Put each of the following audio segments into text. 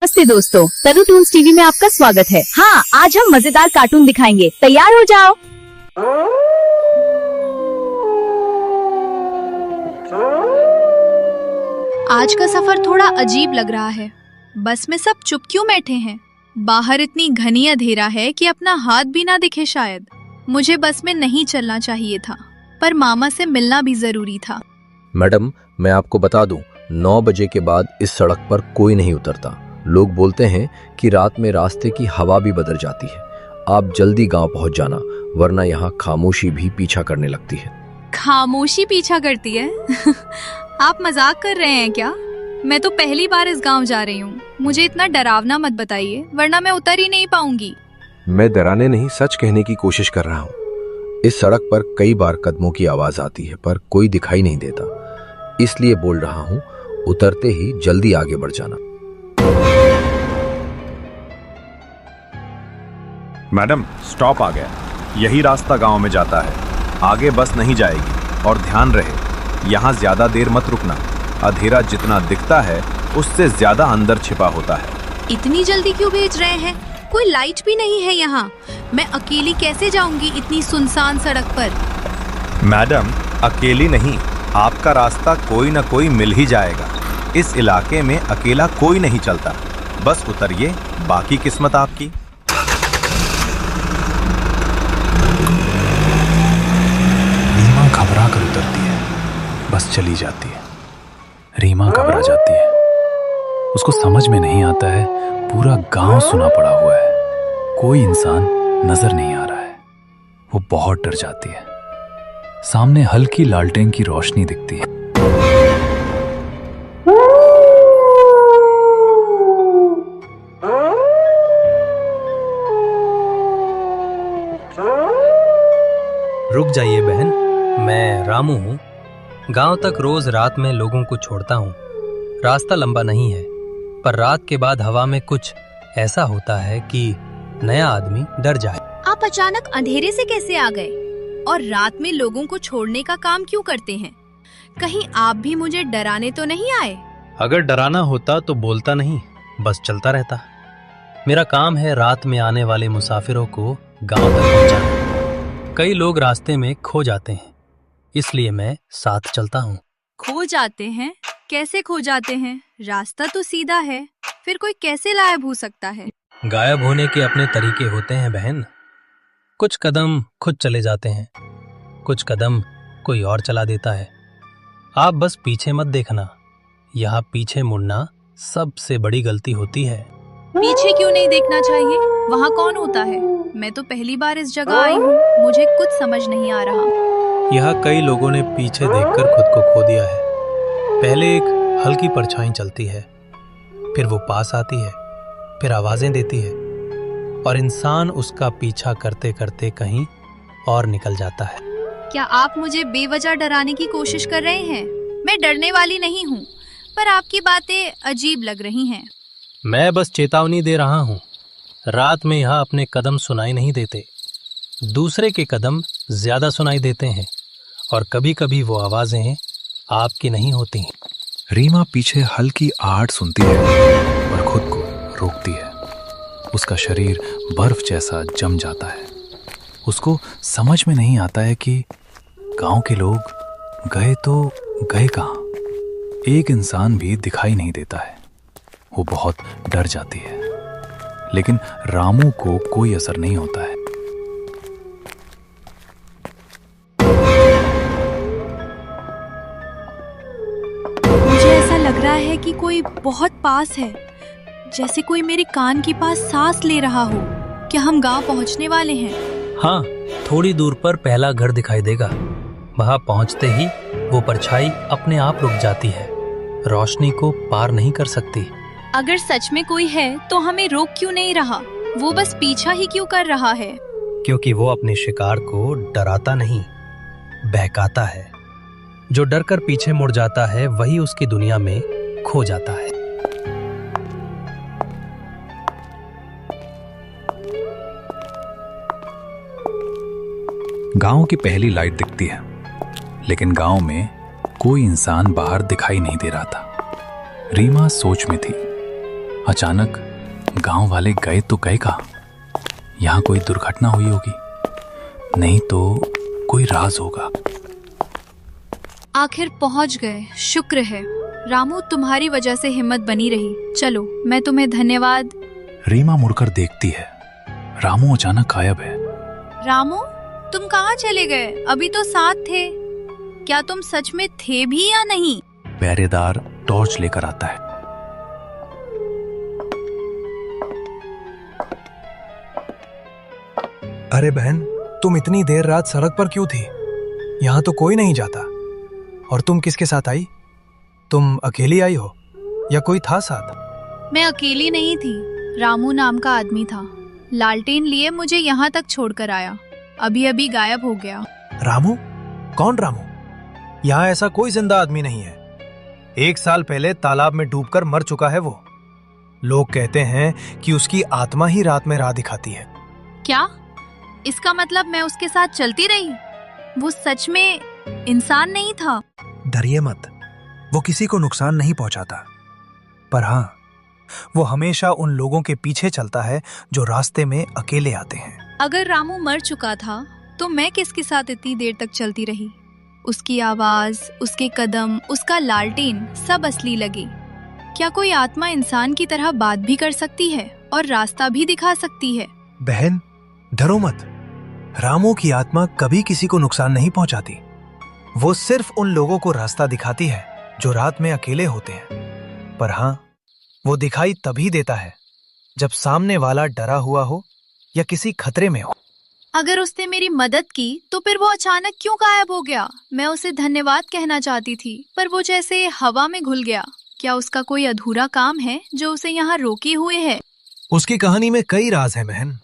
नमस्ते दोस्तों, तरु टून्स टीवी में आपका स्वागत है। हाँ, आज हम मजेदार कार्टून दिखाएंगे, तैयार हो जाओ। आज का सफर थोड़ा अजीब लग रहा है। बस में सब चुप क्यों बैठे हैं? बाहर इतनी घनी अंधेरा है कि अपना हाथ भी ना दिखे शायद। मुझे बस में नहीं चलना चाहिए था, पर मामा से मिलना भी जरूरी था। मैडम, मैं आपको बता दूं, 9 बजे के बाद इस सड़क पर कोई नहीं उतरता। लोग बोलते हैं कि रात में रास्ते की हवा भी बदल जाती है। आप जल्दी गांव पहुंच जाना, वरना यहाँ खामोशी भी पीछा करने लगती है। खामोशी पीछा करती है? आप मजाक कर रहे हैं क्या? मैं तो पहली बार इस गांव जा रही हूँ। मुझे इतना डरावना मत बताइए, वरना मैं उतर ही नहीं पाऊंगी। मैं डराने नहीं, सच कहने की कोशिश कर रहा हूँ। इस सड़क पर कई बार कदमों की आवाज आती है, पर कोई दिखाई नहीं देता। इसलिए बोल रहा हूँ, उतरते ही जल्दी आगे बढ़ जाना। मैडम, स्टॉप आ गया। यही रास्ता गांव में जाता है। आगे बस नहीं जाएगी। और ध्यान रहे, यहाँ ज्यादा देर मत रुकना। अंधेरा जितना दिखता है उससे ज्यादा अंदर छिपा होता है। इतनी जल्दी क्यों भेज रहे हैं? कोई लाइट भी नहीं है यहाँ। मैं अकेली कैसे जाऊंगी इतनी सुनसान सड़क पर? मैडम, अकेली नहीं, आपका रास्ता कोई न कोई मिल ही जाएगा। इस इलाके में अकेला कोई नहीं चलता। बस उतरिए, बाकी किस्मत आपकी। रीमा घबरा कर उतरती है, बस चली जाती है। रीमा घबरा जाती है। उसको समझ में नहीं आता है, पूरा गांव सुना पड़ा हुआ है, कोई इंसान नजर नहीं आ रहा है। वो बहुत डर जाती है। सामने हल्की लालटेन की रोशनी दिखती है। रुक जाइए बहन, मैं रामू हूँ। गांव तक रोज रात में लोगों को छोड़ता हूँ। रास्ता लंबा नहीं है, पर रात के बाद हवा में कुछ ऐसा होता है कि नया आदमी डर जाए। आप अचानक अंधेरे से कैसे आ गए? और रात में लोगों को छोड़ने का काम क्यों करते हैं? कहीं आप भी मुझे डराने तो नहीं आए? अगर डराना होता तो बोलता नहीं, बस चलता रहता। मेरा काम है रात में आने वाले मुसाफिरों को गांव तक पहुंचाना। कई लोग रास्ते में खो जाते हैं, इसलिए मैं साथ चलता हूँ। खो जाते हैं? कैसे खो जाते हैं? रास्ता तो सीधा है, फिर कोई कैसे गायब हो सकता है? गायब होने के अपने तरीके होते हैं बहन। कुछ कदम खुद चले जाते हैं, कुछ कदम कोई और चला देता है। आप बस पीछे मत देखना, यहाँ पीछे मुड़ना सबसे बड़ी गलती होती है। पीछे क्यों नहीं देखना चाहिए? वहाँ कौन होता है? मैं तो पहली बार इस जगह आई हूँ, मुझे कुछ समझ नहीं आ रहा। यहाँ कई लोगों ने पीछे देखकर खुद को खो दिया है। पहले एक हल्की परछाई चलती है, फिर वो पास आती है, फिर आवाजें देती है, और इंसान उसका पीछा करते करते कहीं और निकल जाता है। क्या आप मुझे बेवजह डराने की कोशिश कर रहे हैं? मैं डरने वाली नहीं हूँ, पर आपकी बातें अजीब लग रही हैं। मैं बस चेतावनी दे रहा हूँ। रात में यहाँ अपने कदम सुनाई नहीं देते, दूसरे के कदम ज्यादा सुनाई देते हैं, और कभी कभी वो आवाजें आपकी नहीं होती। रीमा पीछे हल्की आहट सुनती है और खुद को रोकती है। उसका शरीर बर्फ जैसा जम जाता है। उसको समझ में नहीं आता है कि गांव के लोग गए तो गए कहाँ। एक इंसान भी दिखाई नहीं देता है। वो बहुत डर जाती है, लेकिन रामू को कोई असर नहीं होता है। मुझे ऐसा लग रहा है कि कोई बहुत पास है, जैसे कोई मेरे कान के पास सांस ले रहा हो। क्या हम गांव पहुंचने वाले हैं? हाँ, थोड़ी दूर पर पहला घर दिखाई देगा। वहां पहुंचते ही वो परछाई अपने आप रुक जाती है, रोशनी को पार नहीं कर सकती। अगर सच में कोई है तो हमें रोक क्यों नहीं रहा? वो बस पीछा ही क्यों कर रहा है? क्योंकि वो अपने शिकार को डराता नहीं, बहकाता है। जो डर कर पीछे मुड़ जाता है वही उसकी दुनिया में खो जाता है। गांव की पहली लाइट दिखती है, लेकिन गांव में कोई इंसान बाहर दिखाई नहीं दे रहा था। रीमा सोच में थी। अचानक गांव वाले गए तो गए कहाँ? यहाँ कोई दुर्घटना हुई होगी, नहीं तो कोई राज होगा। आखिर पहुंच गए, शुक्र है। रामू, तुम्हारी वजह से हिम्मत बनी रही। चलो, मैं तुम्हें धन्यवाद। रीमा मुड़कर देखती है, रामू अचानक गायब है। रामू, तुम कहाँ चले गए? अभी तो साथ थे। क्या तुम सच में थे भी या नहीं? पहरेदार टॉर्च लेकर आता है। अरे बहन, तुम इतनी देर रात सड़क पर क्यों थी? यहाँ तो कोई नहीं जाता। और तुम किसके साथ आई? तुम अकेली आई हो या कोई था साथ? मैं अकेली नहीं थी, रामू नाम का आदमी था। लालटेन लिए मुझे यहाँ तक छोड़कर आया, अभी अभी गायब हो गया। रामू? कौन रामू? यहाँ ऐसा कोई जिंदा आदमी नहीं है। 1 साल पहले तालाब में डूबकर मर चुका है वो। लोग कहते हैं कि उसकी आत्मा ही रात में राह दिखाती है। क्या? इसका मतलब मैं उसके साथ चलती रही? वो सच में इंसान नहीं था? डरिए मत, वो किसी को नुकसान नहीं पहुंचाता। पर हाँ, वो हमेशा उन लोगों के पीछे चलता है जो रास्ते में अकेले आते हैं। अगर रामू मर चुका था तो मैं किसके साथ इतनी देर तक चलती रही? उसकी आवाज, उसके कदम, उसका लालटेन सब असली लगे। क्या कोई आत्मा इंसान की तरह बात भी कर सकती है और रास्ता भी दिखा सकती है? बहन, डरो मत। रामू की आत्मा कभी किसी को नुकसान नहीं पहुंचाती। वो सिर्फ उन लोगों को रास्ता दिखाती है जो रात में अकेले होते हैं। पर हाँ, वो दिखाई तभी देता है जब सामने वाला डरा हुआ हो या किसी खतरे में हो। अगर उसने मेरी मदद की तो फिर वो अचानक क्यों गायब हो गया? मैं उसे धन्यवाद कहना चाहती थी, पर वो जैसे हवा में घुल गया। क्या उसका कोई अधूरा काम है जो उसे यहाँ रोके हुए है? उसकी कहानी में कई राज हैं बहन।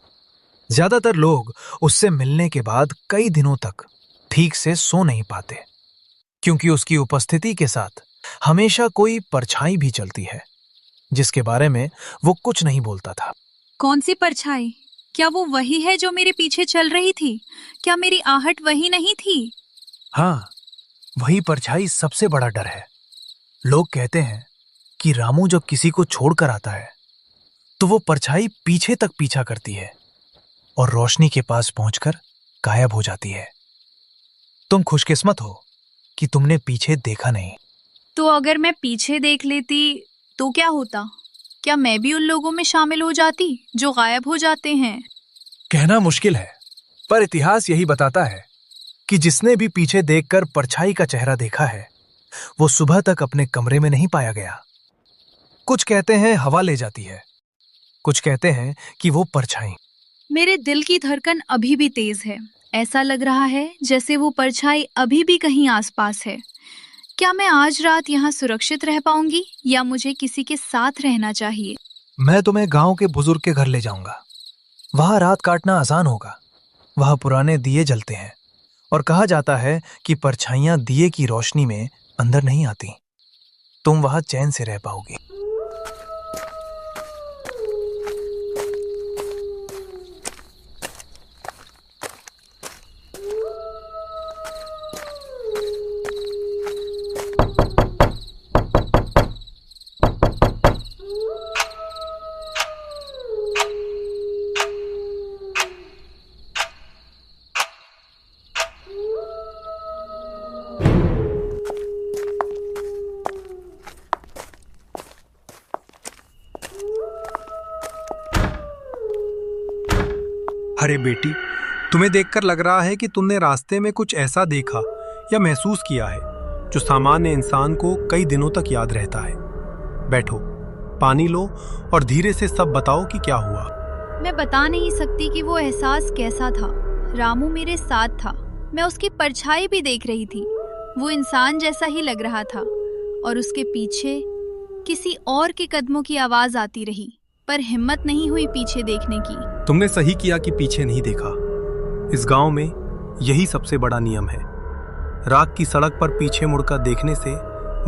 ज्यादातर लोग उससे मिलने के बाद कई दिनों तक ठीक से सो नहीं पाते, क्योंकि उसकी उपस्थिति के साथ हमेशा कोई परछाई भी चलती है जिसके बारे में वो कुछ नहीं बोलता था। कौन सी परछाई? क्या वो वही है जो मेरे पीछे चल रही थी? क्या मेरी आहट वही नहीं थी? हाँ, वही परछाई सबसे बड़ा डर है। लोग कहते हैं कि रामू जब किसी को छोड़कर आता है तो वो परछाई पीछे तक पीछा करती है और रोशनी के पास पहुंचकर गायब हो जाती है। तुम खुशकिस्मत हो कि तुमने पीछे देखा नहीं। तो अगर मैं पीछे देख लेती तो क्या होता? क्या मैं भी उन लोगों में शामिल हो जाती जो गायब हो जाते हैं? कहना मुश्किल है, पर इतिहास यही बताता है कि जिसने भी पीछे देखकर परछाई का चेहरा देखा है वो सुबह तक अपने कमरे में नहीं पाया गया। कुछ कहते हैं हवा ले जाती है, कुछ कहते हैं कि वो परछाई। मेरे दिल की धड़कन अभी भी तेज है। ऐसा लग रहा है जैसे वो परछाई अभी भी कहीं आसपास है। क्या मैं आज रात यहाँ सुरक्षित रह पाऊंगी या मुझे किसी के साथ रहना चाहिए? मैं तुम्हें गांव के बुजुर्ग के घर ले जाऊंगा। वहां रात काटना आसान होगा। वहां पुराने दिए जलते हैं और कहा जाता है कि परछाइयां दिए की रोशनी में अंदर नहीं आती। तुम वहां चैन से रह पाओगी। अरे बेटी, तुम्हें देखकर लग रहा है कि तुमने रास्ते में कुछ ऐसा देखा या महसूस किया है जो सामान्य इंसान को कई दिनों तक याद रहता है। बैठो, पानी लो और धीरे से सब बताओ कि क्या हुआ। मैं बता नहीं सकती कि वो एहसास कैसा था। रामू मेरे साथ था, मैं उसकी परछाई भी देख रही थी। वो इंसान जैसा ही लग रहा था और उसके पीछे किसी और के कदमों की आवाज आती रही, पर हिम्मत नहीं हुई पीछे देखने की। तुमने सही किया कि पीछे नहीं देखा। इस गांव में यही सबसे बड़ा नियम है। रात की सड़क पर पीछे मुड़कर देखने से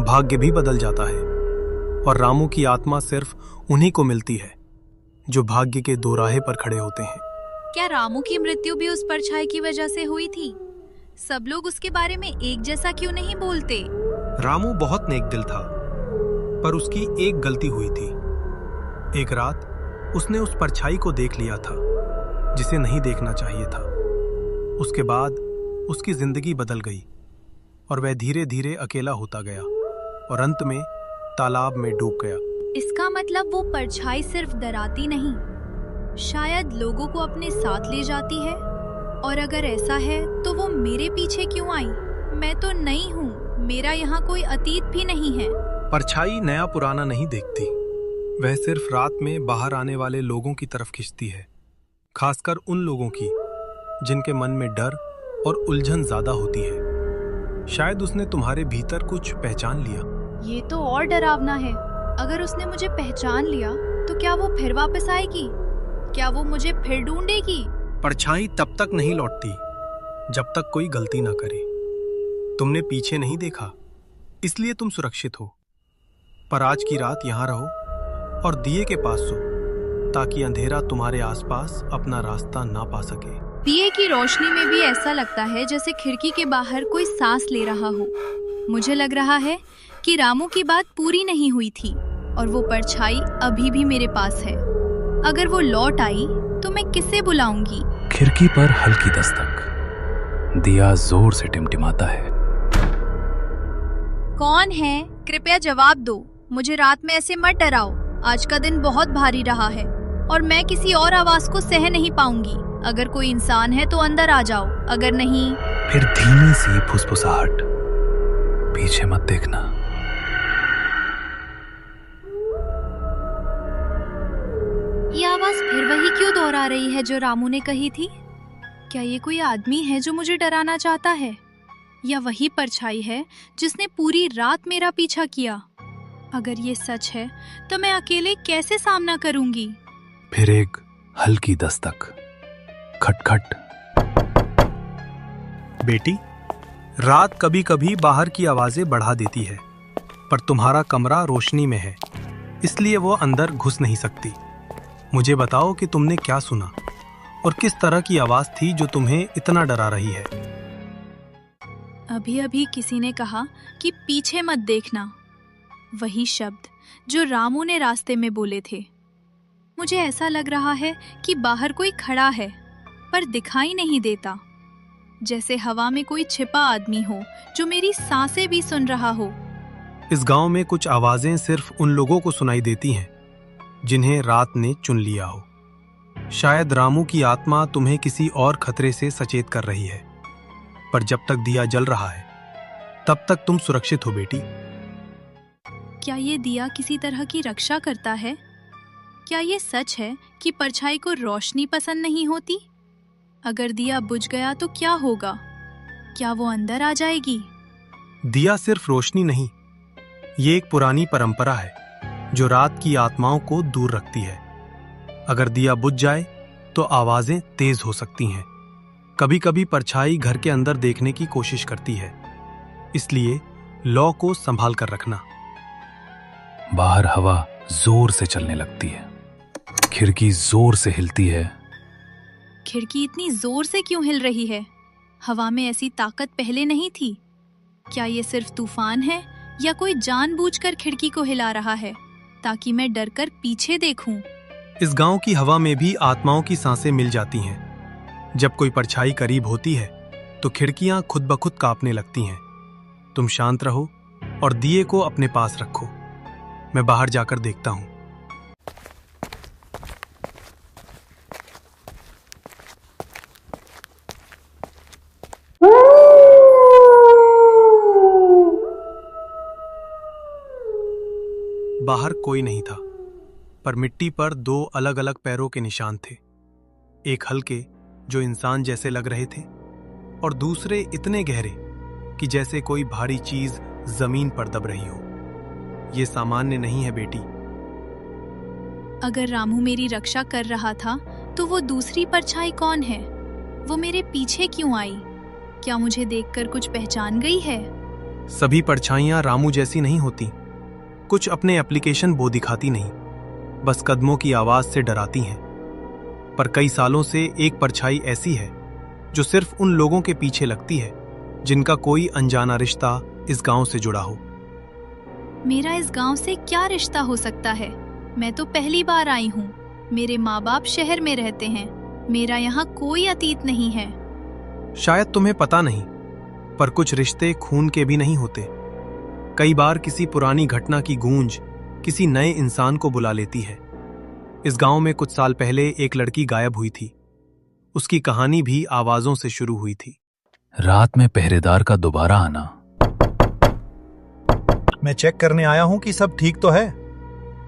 भाग्य भी बदल जाता है और रामू की आत्मा सिर्फ उन्हीं को मिलती है जो भाग्य के दोराहे पर खड़े होते हैं। क्या रामू की मृत्यु भी उस परछाई की वजह से हुई थी? सब लोग उसके बारे में एक जैसा क्यों नहीं बोलते? रामू बहुत नेक दिल था, पर उसकी एक गलती हुई थी। एक रात उसने उस परछाई को देख लिया था जिसे नहीं देखना चाहिए था। उसके बाद उसकी जिंदगी बदल गई और वह धीरे धीरे अकेला होता गया और अंत में तालाब में डूब गया। इसका मतलब वो परछाई सिर्फ डराती नहीं, शायद लोगों को अपने साथ ले जाती है। और अगर ऐसा है तो वो मेरे पीछे क्यों आई? मैं तो नई हूँ, मेरा यहाँ कोई अतीत भी नहीं है। परछाई नया पुराना नहीं देखती, वह सिर्फ रात में बाहर आने वाले लोगों की तरफ खिंचती है, खासकर उन लोगों की जिनके मन में डर और उलझन ज्यादा होती है। शायद उसने तुम्हारे भीतर कुछ पहचान लिया। ये तो और डरावना है। अगर उसने मुझे पहचान लिया तो क्या वो फिर वापस आएगी? क्या वो मुझे फिर ढूंढेगी? परछाई तब तक नहीं लौटती जब तक कोई गलती ना करे। तुमने पीछे नहीं देखा, इसलिए तुम सुरक्षित हो। पर आज की रात यहाँ रहो और दिए के पास सो, ताकि अंधेरा तुम्हारे आसपास अपना रास्ता ना पा सके। दिए की रोशनी में भी ऐसा लगता है जैसे खिड़की के बाहर कोई सांस ले रहा हो। मुझे लग रहा है कि रामू की बात पूरी नहीं हुई थी और वो परछाई अभी भी मेरे पास है। अगर वो लौट आई तो मैं किसे बुलाऊंगी? खिड़की पर हल्की दस्तक। दिया जोर से टिमटिमाता है। कौन है? कृपया जवाब दो। मुझे रात में ऐसे मत डराओ। आज का दिन बहुत भारी रहा है और मैं किसी और आवाज को सह नहीं पाऊंगी। अगर कोई इंसान है तो अंदर आ जाओ, अगर नहीं। फिर धीमी सी फुसफुसाहट। पीछे मत देखना। ये आवाज फिर वही क्यों दोहरा रही है जो रामू ने कही थी? क्या ये कोई आदमी है जो मुझे डराना चाहता है, या वही परछाई है जिसने पूरी रात मेरा पीछा किया? अगर ये सच है तो मैं अकेले कैसे सामना करूंगी? फिर एक हल्की दस्तक। खटखट। बेटी, रात कभी कभी बाहर की आवाजें बढ़ा देती है, पर तुम्हारा कमरा रोशनी में है, इसलिए वो अंदर घुस नहीं सकती। मुझे बताओ कि तुमने क्या सुना और किस तरह की आवाज थी जो तुम्हें इतना डरा रही है। अभी अभी किसी ने कहा कि पीछे मत देखना। वही शब्द जो रामू ने रास्ते में बोले थे। मुझे ऐसा लग रहा है कि बाहर कोई खड़ा है पर दिखाई नहीं देता, जैसे हवा में कोई छिपा आदमी हो जो मेरी सांसें भी सुन रहा हो। इस गांव में कुछ आवाजें सिर्फ उन लोगों को सुनाई देती हैं जिन्हें रात ने चुन लिया हो। शायद रामू की आत्मा तुम्हें किसी और खतरे से सचेत कर रही है, पर जब तक दिया जल रहा है तब तक तुम सुरक्षित हो बेटी। क्या ये दिया किसी तरह की रक्षा करता है? क्या ये सच है कि परछाई को रोशनी पसंद नहीं होती? अगर दिया बुझ गया तो क्या होगा? क्या वो अंदर आ जाएगी? दिया सिर्फ रोशनी नहीं, ये एक पुरानी परंपरा है जो रात की आत्माओं को दूर रखती है। अगर दिया बुझ जाए तो आवाजें तेज हो सकती हैं। कभी कभी परछाई घर के अंदर देखने की कोशिश करती है, इसलिए लौ को संभाल कर रखना। बाहर हवा जोर से चलने लगती है। खिड़की जोर से हिलती है। खिड़की इतनी जोर से क्यों हिल रही है? हवा में ऐसी ताकत पहले नहीं थी। क्या ये सिर्फ तूफान है या कोई जानबूझकर खिड़की को हिला रहा है ताकि मैं डरकर पीछे देखूं? इस गांव की हवा में भी आत्माओं की सांसें मिल जाती हैं। जब कोई परछाई करीब होती है तो खिड़कियां खुद ब खुद कांपने लगती हैं। तुम शांत रहो और दिए को अपने पास रखो। मैं बाहर जाकर देखता हूं। बाहर कोई नहीं था, पर मिट्टी पर दो अलग अलग पैरों के निशान थे। एक हल्के जो इंसान जैसे लग रहे थे और दूसरे इतने गहरे कि जैसे कोई भारी चीज जमीन पर दब रही हो। ये सामान्य नहीं है बेटी। अगर रामू मेरी रक्षा कर रहा था तो वो दूसरी परछाई कौन है? वो मेरे पीछे क्यों आई? क्या मुझे देखकर कुछ पहचान गई है? सभी परछाइयां रामू जैसी नहीं होती। कुछ अपने एप्लीकेशन वो दिखाती नहीं, बस कदमों की आवाज से डराती हैं। पर कई सालों से एक परछाई ऐसी है जो सिर्फ उन लोगों के पीछे लगती है जिनका कोई अनजाना रिश्ता इस गांव से जुड़ा हो। मेरा इस गांव से क्या रिश्ता हो सकता है? मैं तो पहली बार आई हूँ। मेरे माँ बाप शहर में रहते हैं। मेरा यहाँ कोई अतीत नहीं है। शायद तुम्हें पता नहीं, पर कुछ रिश्ते खून के भी नहीं होते। कई बार किसी पुरानी घटना की गूंज किसी नए इंसान को बुला लेती है। इस गांव में कुछ साल पहले एक लड़की गायब हुई थी। उसकी कहानी भी आवाजों से शुरू हुई थी। रात में पहरेदार का दोबारा आना। मैं चेक करने आया हूं कि सब ठीक तो है।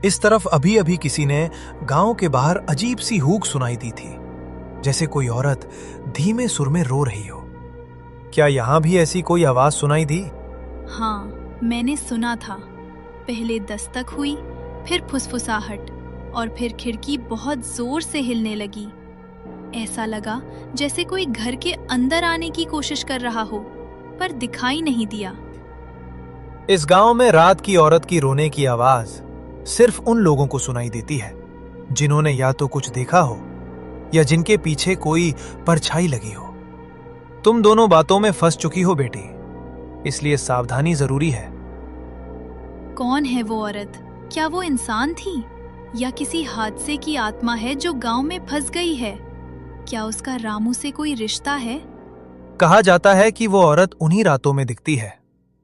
इस तरफ अभी अभी किसी ने गांव के बाहर अजीब सी हूक सुनाई दी थी, जैसे कोई औरत धीमे सुर में रो रही हो। क्या यहां भी ऐसी कोई आवाज सुनाई दी? हाँ, मैंने सुना था। पहले दस्तक हुई, फिर फुसफुसाहट, और फिर खिड़की बहुत जोर से हिलने लगी। ऐसा लगा जैसे कोई घर के अंदर आने की कोशिश कर रहा हो, पर दिखाई नहीं दिया। इस गांव में रात की औरत की रोने की आवाज सिर्फ उन लोगों को सुनाई देती है जिन्होंने या तो कुछ देखा हो या जिनके पीछे कोई परछाई लगी हो। तुम दोनों बातों में फंस चुकी हो बेटी, इसलिए सावधानी जरूरी है। कौन है वो औरत? क्या वो इंसान थी या किसी हादसे की आत्मा है जो गांव में फंस गई है? क्या उसका रामू से कोई रिश्ता है? कहा जाता है कि वो औरत उन्हीं रातों में दिखती है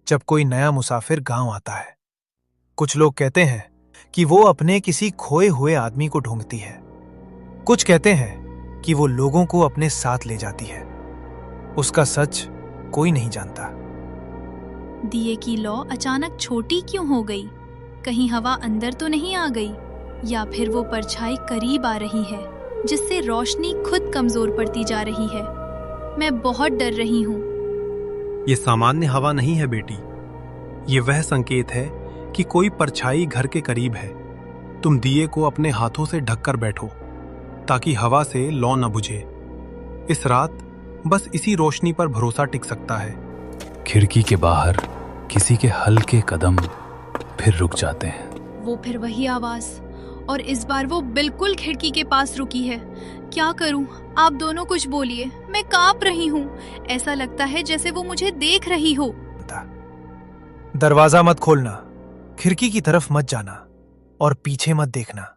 जब कोई नया मुसाफिर गांव आता है। कुछ लोग कहते हैं कि वो अपने किसी खोए हुए आदमी को ढूंढती है। कुछ कहते हैं कि वो लोगों को अपने साथ ले जाती है। उसका सच कोई नहीं जानता। दिए की लौ अचानक छोटी क्यों हो गई? कहीं हवा अंदर तो नहीं आ गई? या फिर वो परछाई करीब आ रही है जिससे रोशनी खुद कमजोर पड़ती जा रही है? मैं बहुत डर रही हूँ। ये सामान्य हवा नहीं है बेटी। ये वह संकेत है कि कोई परछाई घर के करीब है। तुम दिए को अपने हाथों से ढककर बैठो ताकि हवा से लौ न बुझे। इस रात बस इसी रोशनी पर भरोसा टिक सकता है। खिड़की के बाहर किसी के हल्के कदम फिर रुक जाते हैं। वो फिर वही आवाज, और इस बार वो बिल्कुल खिड़की के पास रुकी है। क्या करूं? आप दोनों कुछ बोलिए। मैं कांप रही हूँ। ऐसा लगता है जैसे वो मुझे देख रही हो। दरवाजा मत खोलना, खिड़की की तरफ मत जाना और पीछे मत देखना।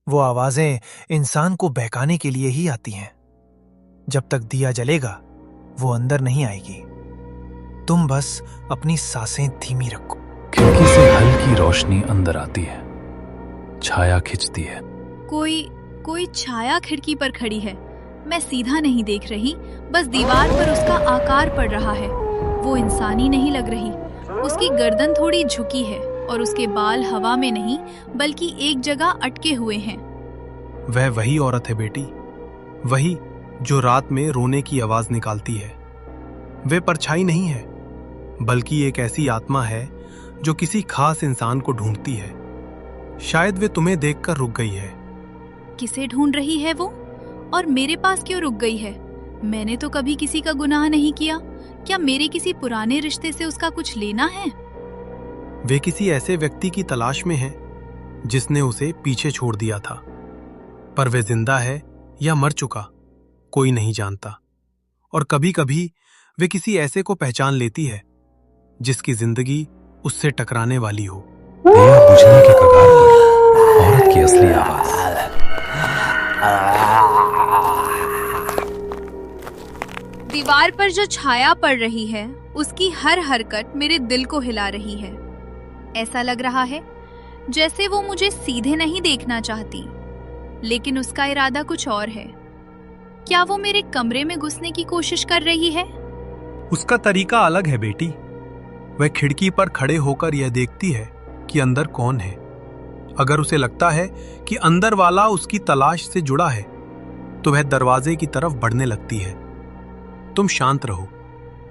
वो आवाजें इंसान को बहकाने के लिए ही आती हैं। जब तक दिया जलेगा वो अंदर नहीं आएगी। तुम बस अपनी सांसें धीमी रखो। खिड़की से हल्की रोशनी अंदर आती है, छाया खिंचती है। कोई छाया खिड़की पर खड़ी है। मैं सीधा नहीं देख रही, बस दीवार पर उसका आकार पड़ रहा है। वो इंसानी नहीं लग रही। उसकी गर्दन थोड़ी झुकी है और उसके बाल हवा में नहीं बल्कि एक जगह अटके हुए हैं। वह वही औरत है बेटी, वही जो रात में रोने की आवाज निकालती है। वे परछाई नहीं है, बल्कि एक ऐसी आत्मा है जो किसी खास इंसान को ढूंढती है। शायद वे तुम्हें देखकर रुक गई है। किसे ढूंढ रही है वो? और मेरे पास क्यों रुक गई है? मैंने तो कभी किसी का गुनाह नहीं किया। क्या मेरे किसी पुराने रिश्ते से उसका कुछ लेना है? वे किसी ऐसे व्यक्ति की तलाश में है जिसने उसे पीछे छोड़ दिया था, पर वे जिंदा है या मर चुका कोई नहीं जानता। और कभी कभी वे किसी ऐसे को पहचान लेती है जिसकी जिंदगी उससे टकराने वाली हो। दिया बुझने के कगार पर औरत की असली आवाज। दीवार पर जो छाया पड़ रही है उसकी हर हरकत मेरे दिल को हिला रही है। ऐसा लग रहा है जैसे वो मुझे सीधे नहीं देखना चाहती, लेकिन उसका इरादा कुछ और है। क्या वो मेरे कमरे में घुसने की कोशिश कर रही है? उसका तरीका अलग है बेटी। वह खिड़की पर खड़े होकर यह देखती है कि अंदर कौन है। अगर उसे लगता है कि अंदर वाला उसकी तलाश से जुड़ा है तो वह दरवाजे की तरफ बढ़ने लगती है। तुम शांत रहो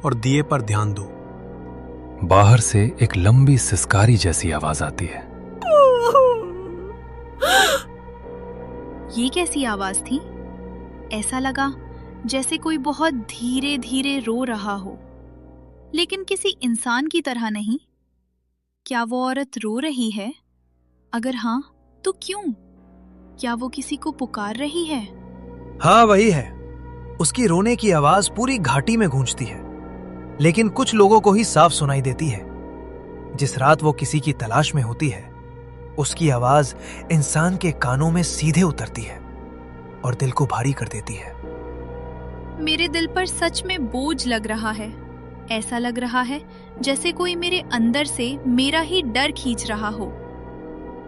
और दिए पर ध्यान दो। बाहर से एक लंबी सिसकारी जैसी आवाज आती है। ये कैसी आवाज थी? ऐसा लगा जैसे कोई बहुत धीरे धीरे रो रहा हो, लेकिन किसी इंसान की तरह नहीं। क्या वो औरत रो रही है? अगर हाँ तो क्यों? क्या वो किसी को पुकार रही है? हाँ, वही है। उसकी रोने की आवाज पूरी घाटी में गूंजती है, लेकिन कुछ लोगों को ही साफ सुनाई देती है। जिस रात वो किसी की तलाश में होती है उसकी आवाज इंसान के कानों में सीधे उतरती है और दिल को भारी कर देती है। मेरे दिल पर सच में बोझ लग रहा है। ऐसा लग रहा है जैसे कोई मेरे अंदर से मेरा ही डर खींच रहा हो।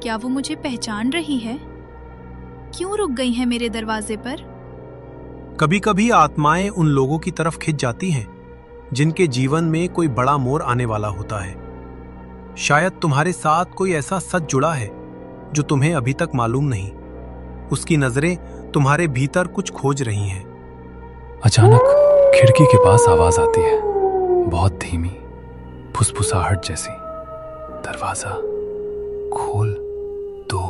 क्या वो मुझे पहचान रही है? क्यों रुक गई है मेरे दरवाजे पर? कभी कभी आत्माएं उन लोगों की तरफ खिंच जाती हैं जिनके जीवन में कोई बड़ा मोड़ आने वाला होता है। शायद तुम्हारे साथ कोई ऐसा सच जुड़ा है जो तुम्हें अभी तक मालूम नहीं। उसकी नजरें तुम्हारे भीतर कुछ खोज रही हैं। अचानक खिड़की के पास आवाज आती है, बहुत धीमी, फुसफुसाहट जैसी। दरवाजा खोल दो।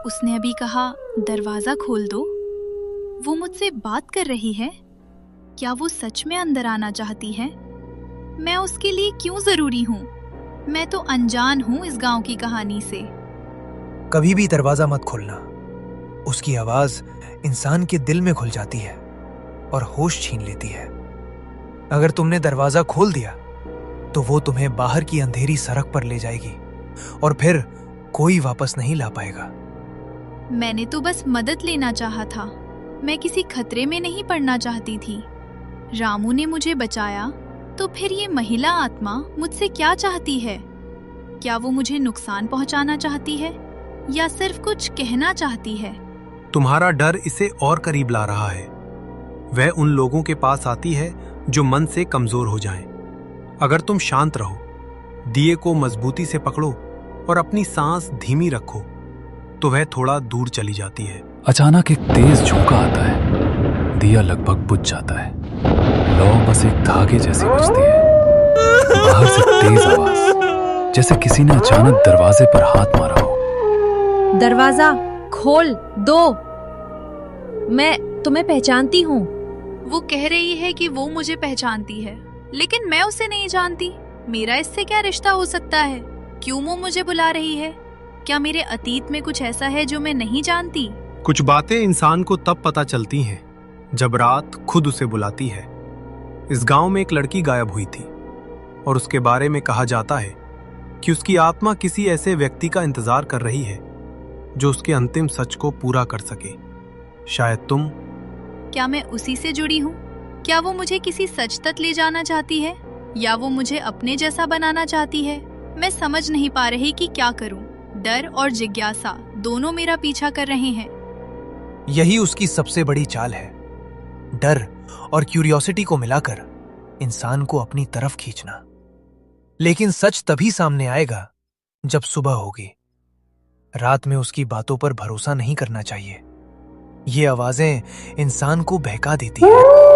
उसने अभी कहा दरवाजा खोल दो। वो मुझसे बात कर रही है। क्या वो सच में अंदर आना चाहती है? मैं उसके लिए क्यों जरूरी हूँ? मैं तो अनजान हूँ इस गांव की कहानी से। कभी भी दरवाजा मत खोलना। उसकी आवाज इंसान के दिल में घुल जाती है और होश छीन लेती है। अगर तुमने दरवाजा खोल दिया तो वो तुम्हें बाहर की अंधेरी सड़क पर ले जाएगी और फिर कोई वापस नहीं ला पाएगा। मैंने तो बस मदद लेना चाहा था। मैं किसी खतरे में नहीं पड़ना चाहती थी। रामू ने मुझे बचाया, तो फिर ये महिला आत्मा मुझसे क्या चाहती है? क्या वो मुझे नुकसान पहुंचाना चाहती है या सिर्फ कुछ कहना चाहती है? तुम्हारा डर इसे और करीब ला रहा है। वह उन लोगों के पास आती है जो मन से कमजोर हो जाएं। अगर तुम शांत रहो, दिए को मजबूती से पकड़ो और अपनी सांस धीमी रखो, तो वह थोड़ा दूर चली जाती है। अचानक एक तेज झोंका आता है। दिया लगभग बुझ जाता है। लौ बस एक धागे जैसी बजती है। बाहर से तेज आवाज, जैसे किसी ने अचानक दरवाजे पर हाथ मारा हो। दरवाजा खोल दो, मैं तुम्हें पहचानती हूँ। वो कह रही है कि वो मुझे पहचानती है, लेकिन मैं उसे नहीं जानती। मेरा इससे क्या रिश्ता हो सकता है? क्यों वो मुझे बुला रही है? क्या मेरे अतीत में कुछ ऐसा है जो मैं नहीं जानती? कुछ बातें इंसान को तब पता चलती हैं जब रात खुद उसे बुलाती है। इस गांव में एक लड़की गायब हुई थी और उसके बारे में कहा जाता है कि उसकी आत्मा किसी ऐसे व्यक्ति का इंतजार कर रही है जो उसके अंतिम सच को पूरा कर सके। शायद तुम। क्या मैं उसी से जुड़ी हूँ? क्या वो मुझे किसी सच तक ले जाना चाहती है या वो मुझे अपने जैसा बनाना चाहती है? मैं समझ नहीं पा रही कि क्या करूँ। डर और जिज्ञासा दोनों मेरा पीछा कर रहे हैं। यही उसकी सबसे बड़ी चाल है, डर और क्यूरियोसिटी को मिलाकर इंसान को अपनी तरफ खींचना। लेकिन सच तभी सामने आएगा जब सुबह होगी। रात में उसकी बातों पर भरोसा नहीं करना चाहिए। ये आवाजें इंसान को बहका देती हैं।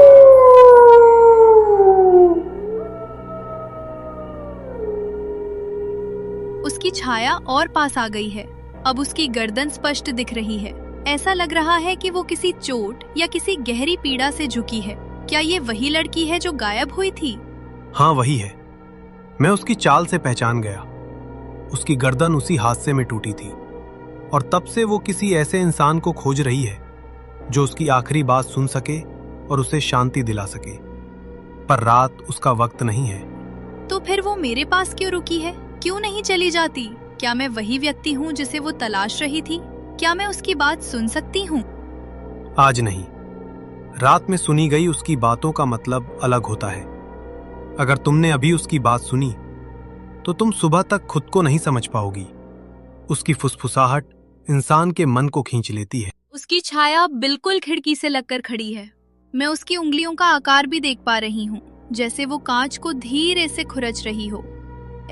उसकी छाया और पास आ गई है। अब उसकी गर्दन स्पष्ट दिख रही है। ऐसा लग रहा है कि वो किसी चोट या किसी गहरी पीड़ा से झुकी है। क्या ये वही लड़की है जो गायब हुई थी? हाँ, वही है। मैं उसकी चाल से पहचान गया। उसकी गर्दन उसी हादसे में टूटी थी और तब से वो किसी ऐसे इंसान को खोज रही है जो उसकी आखिरी बात सुन सके और उसे शांति दिला सके। पर रात उसका वक्त नहीं है। तो फिर वो मेरे पास क्यों रुकी है? क्यों नहीं चली जाती? क्या मैं वही व्यक्ति हूँ जिसे वो तलाश रही थी? क्या मैं उसकी बात सुन सकती हूँ? आज नहीं। रात में सुनी गई उसकी बातों का मतलब अलग होता है। अगर तुमने अभी उसकी बात सुनी तो तुम सुबह तक खुद को नहीं समझ पाओगी। उसकी फुसफुसाहट इंसान के मन को खींच लेती है। उसकी छाया बिल्कुल खिड़की से लगकर खड़ी है। मैं उसकी उंगलियों का आकार भी देख पा रही हूँ, जैसे वो कांच को धीरे से खुरच रही हो।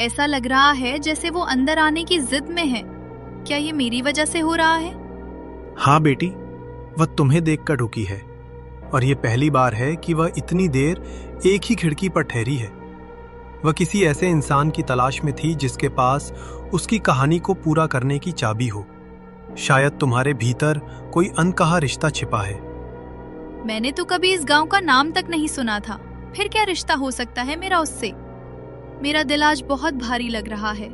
ऐसा लग रहा है जैसे वो अंदर आने की जिद में है। क्या ये मेरी वजह से हो रहा है? हाँ बेटी, वह तुम्हें देखकर रुकी है और ये पहली बार है कि वह इतनी देर एक ही खिड़की पर ठहरी है। वह किसी ऐसे इंसान की तलाश में थी जिसके पास उसकी कहानी को पूरा करने की चाबी हो। शायद तुम्हारे भीतर कोई अनकहा रिश्ता छिपा है। मैंने तो कभी इस गांव का नाम तक नहीं सुना था। फिर क्या रिश्ता हो सकता है मेरा उससे? मेरा दिल आज बहुत भारी लग रहा है,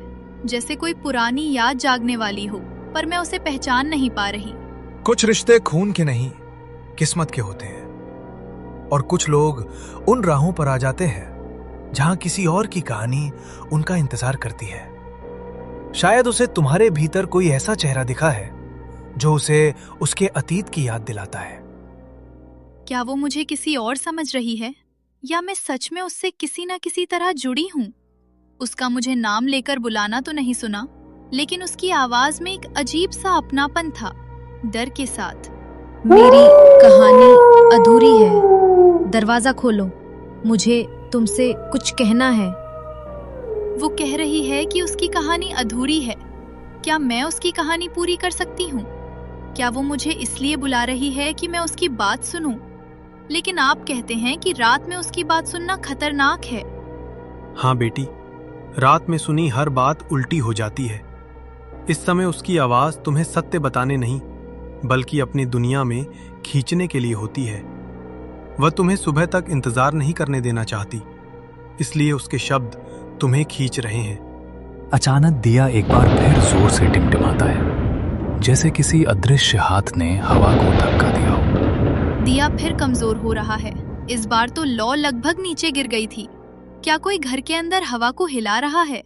जैसे कोई पुरानी याद जागने वाली हो, पर मैं उसे पहचान नहीं पा रही। कुछ रिश्ते खून के नहीं, किस्मत के होते हैं और कुछ लोग उन राहों पर आ जाते हैं जहां किसी और की कहानी उनका इंतजार करती है। शायद उसे तुम्हारे भीतर कोई ऐसा चेहरा दिखा है जो उसे उसके अतीत की याद दिलाता है। क्या वो मुझे किसी और समझ रही है या मैं सच में उससे किसी न किसी तरह जुड़ी हूँ? उसका मुझे नाम लेकर बुलाना तो नहीं सुना, लेकिन उसकी आवाज में एक अजीब सा अपनापन था, डर के साथ। मेरी कहानी अधूरी है, दरवाजा खोलो, मुझे तुमसे कुछ कहना है। वो कह रही है कि उसकी कहानी अधूरी है। क्या मैं उसकी कहानी पूरी कर सकती हूँ? क्या वो मुझे इसलिए बुला रही है कि मैं उसकी बात सुनूं? लेकिन आप कहते हैं कि रात में उसकी बात सुनना खतरनाक है। हाँ बेटी, रात में सुनी हर बात उल्टी हो जाती है। इस समय उसकी आवाज तुम्हें सत्य बताने नहीं, बल्कि अपनी दुनिया में खींचने के लिए होती है। वह तुम्हें सुबह तक इंतजार नहीं करने देना चाहती, इसलिए उसके शब्द तुम्हें खींच रहे हैं। अचानक दिया एक बार फिर जोर से टिमटिमाता है, जैसे किसी अदृश्य हाथ ने हवा को धक्का दिया हो। दिया फिर कमजोर हो रहा है। इस बार तो लौ लगभग नीचे गिर गई थी। क्या कोई घर के अंदर हवा को हिला रहा है,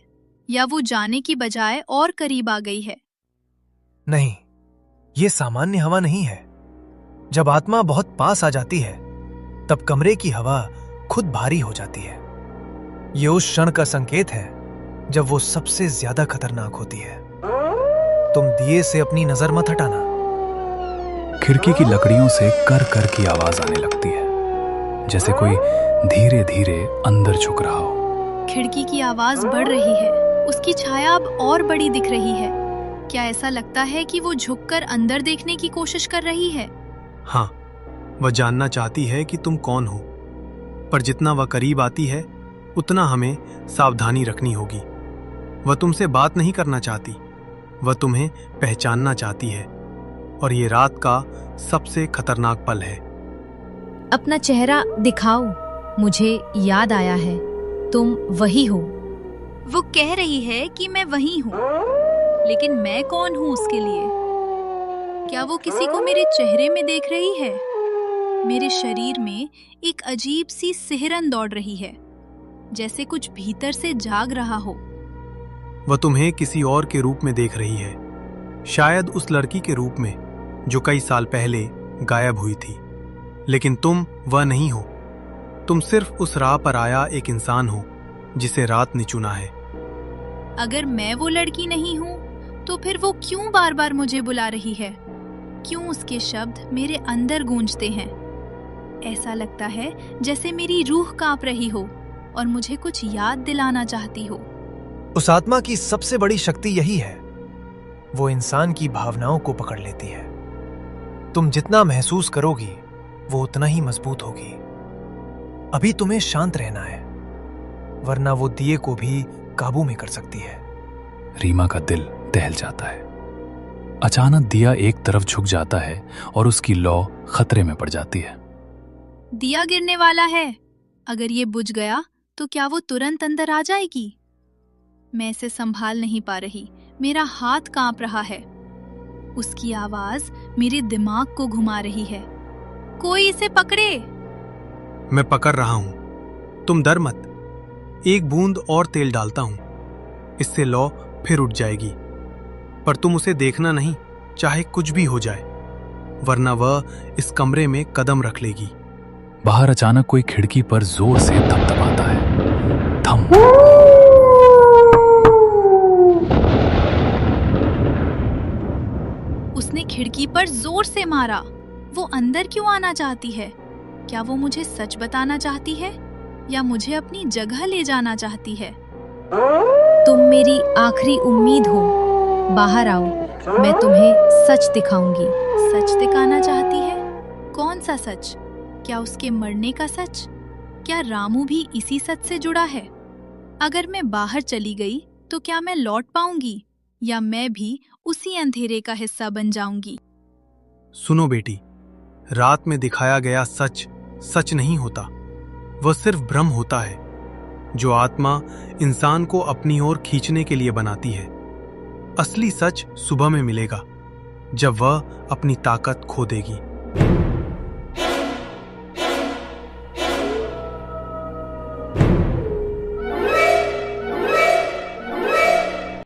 या वो जाने की बजाय और करीब आ गई है? नहीं, ये सामान्य हवा नहीं है। जब आत्मा बहुत पास आ जाती है, तब कमरे की हवा खुद भारी हो जाती है। ये उस क्षण का संकेत है जब वो सबसे ज्यादा खतरनाक होती है। तुम दिए से अपनी नजर मत हटाना। खिड़की की लकड़ियों से कर कर की आवाज आने लगती है, जैसे कोई धीरे धीरे अंदर झुक रहा हो। खिड़की की आवाज बढ़ रही है, उसकी छाया अब और बड़ी दिख रही है। क्या ऐसा लगता है कि वो झुककर अंदर देखने की कोशिश कर रही है? हाँ, वह जानना चाहती है कि तुम कौन हो, पर जितना वह करीब आती है उतना हमें सावधानी रखनी होगी। वह तुमसे बात नहीं करना चाहती, वह तुम्हें पहचानना चाहती है, और ये रात का सबसे खतरनाक पल है। अपना चेहरा दिखाओ, मुझे याद आया है, तुम वही हो। वो कह रही है कि मैं वही हूँ, लेकिन मैं कौन हूँ उसके लिए? क्या वो किसी को मेरे चेहरे में देख रही है? मेरे शरीर में एक अजीब सी सिहरन दौड़ रही है, जैसे कुछ भीतर से जाग रहा हो। वह तुम्हें किसी और के रूप में देख रही है, शायद उस लड़की के रूप में जो कई साल पहले गायब हुई थी। लेकिन तुम वह नहीं हो। तुम सिर्फ उस राह पर आया एक इंसान हो जिसे रात ने चुना है। अगर मैं वो लड़की नहीं हूँ, तो फिर वो क्यों बार बार मुझे बुला रही है? क्यों उसके शब्द मेरे अंदर गूंजते हैं? ऐसा लगता है जैसे मेरी रूह कांप रही हो और मुझे कुछ याद दिलाना चाहती हो। उस आत्मा की सबसे बड़ी शक्ति यही है, वो इंसान की भावनाओं को पकड़ लेती है। तुम जितना महसूस करोगी, वो उतना ही मजबूत होगी। अभी तुम्हें शांत रहना है, वरना वो दिए को भी काबू में कर सकती है। रीमा का दिल दहल जाता है। अचानक दिया एक तरफ झुक जाता है और उसकी लौ खतरे में पड़ जाती है। दिया गिरने वाला है। अगर ये बुझ गया तो क्या वो तुरंत अंदर आ जाएगी? मैं इसे संभाल नहीं पा रही, मेरा हाथ कांप रहा है। उसकी आवाज मेरे दिमाग को घुमा रही है। कोई इसे पकड़े। मैं पकड़ रहा हूं, तुम डर मत। एक बूंद और तेल डालता हूं, इससे लौ फिर उठ जाएगी। पर तुम उसे देखना नहीं, चाहे कुछ भी हो जाए, वरना वह इस कमरे में कदम रख लेगी। बाहर अचानक कोई खिड़की पर जोर से थपथपाता है। थम। उसने खिड़की पर जोर से मारा। वो अंदर क्यों आना चाहती है? क्या वो मुझे सच बताना चाहती है या मुझे अपनी जगह ले जाना चाहती है? तुम मेरी आखिरी उम्मीद हो, बाहर आओ, मैं तुम्हें सच दिखाऊंगी। सच दिखाना चाहती है? कौन सा सच? क्या उसके मरने का सच? क्या रामू भी इसी सच से जुड़ा है? अगर मैं बाहर चली गई तो क्या मैं लौट पाऊंगी, या मैं भी उसी अंधेरे का हिस्सा बन जाऊंगी? सुनो बेटी, रात में दिखाया गया सच सच नहीं होता, वह सिर्फ भ्रम होता है जो आत्मा इंसान को अपनी ओर खींचने के लिए बनाती है। असली सच सुबह में मिलेगा, जब वह अपनी ताकत खो देगी।